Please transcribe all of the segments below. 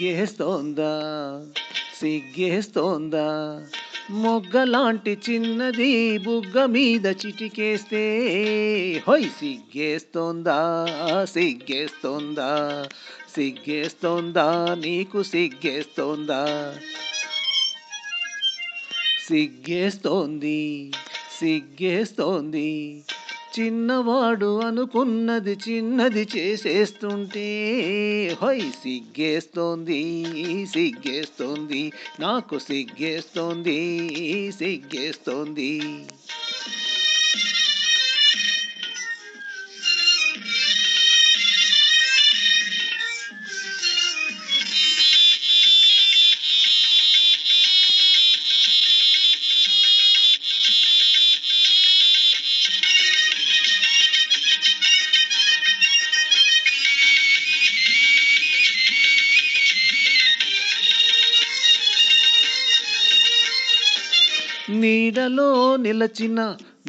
సిగ్గేస్తోందా సిగ్గేస్తోందా మొగ్గలాంటి చిన్నది బుగ్గ మీద చిటికేస్తే హొయ్ సిగ్గేస్తోందా సిగ్గేస్తోందా సిగ్గేస్తోందా నీకు సిగ్గేస్తోందా సిగ్గేస్తోంది సిగ్గేస్తోంది చిన్నవాడు అనుకున్నది చిన్నది చేసేస్తుంటే హొయ్ సిగ్గేస్తోంది సిగ్గేస్తోంది నాకు సిగ్గేస్తోంది సిగ్గేస్తోంది నీడలో నిలచిన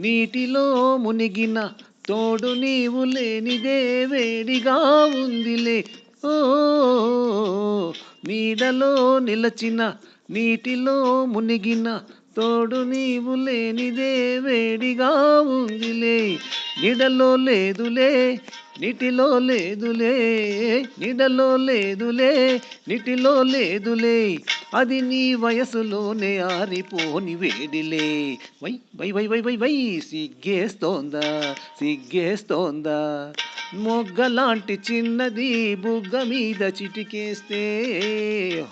నీటిలో మునిగిన తోడు నీవు లేనిదే వేడిగా ఉందిలే ఓ నీడలో నిలచిన నీటిలో మునిగిన తోడు నీవు లేనిదే వేడిగా ఉందిలే నీడలో లేదులే నీటిలో లేదులే నీడలో లేదులే నీటిలో లేదులే అది నీ వయసులోనే ఆరిపోని వేడిలే వై వై వై వై వై వై సిగ్గేస్తోందా సిగ్గేస్తోందా మొగ్గలాంటి చిన్నది బుగ్గ మీద చిటికేస్తే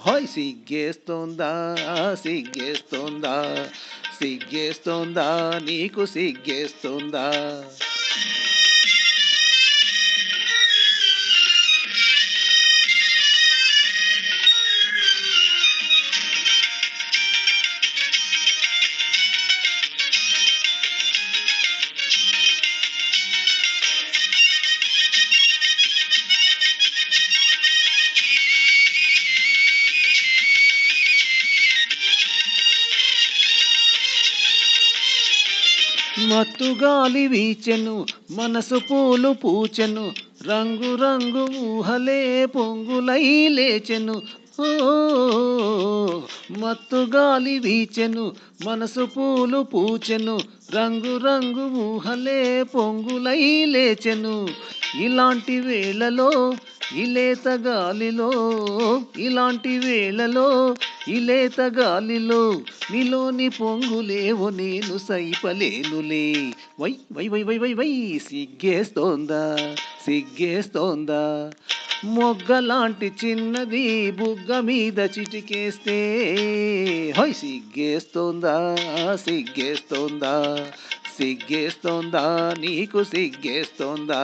హాయ్ సిగ్గేస్తోందా సిగ్గేస్తోందా సిగ్గేస్తోందా నీకు సిగ్గేస్తోందా మత్తుగాలి వీచెను మనసు పూలు పూచెను రంగు రంగు ఊహలే పొంగులై లేచెను ఓ మత్తుగాలి వీచెను మనసు పూలు పూచెను రంగు రంగు ఊహలే పొంగులై లేచెను ఇలాంటి వేళలో ఇలేత గాలిలో ఇలాంటి వేళలో ఇలేత గాలిలో నీలోని పొంగులేవో నేను సైపలేనులే వై వై వై వై వై వై సిగ్గేస్తోందా సిగ్గేస్తోందా మొగ్గలాంటి చిన్నది బుగ్గ మీద చిటికేస్తే హొయ్ సిగ్గేస్తోందా సిగ్గేస్తోందా సిగ్గేస్తోందా నీకు సిగ్గేస్తోందా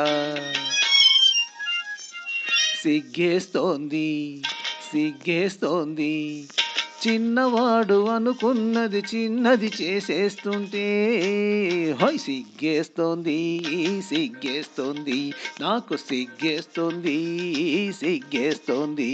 సిగ్గేస్తోంది సిగ్గేస్తోంది చిన్నవాడు అనుకున్నది చిన్నది చేసేస్తుంటే హొయ్ సిగ్గేస్తోంది సిగ్గేస్తోంది నాకు సిగ్గేస్తోంది సిగ్గేస్తోంది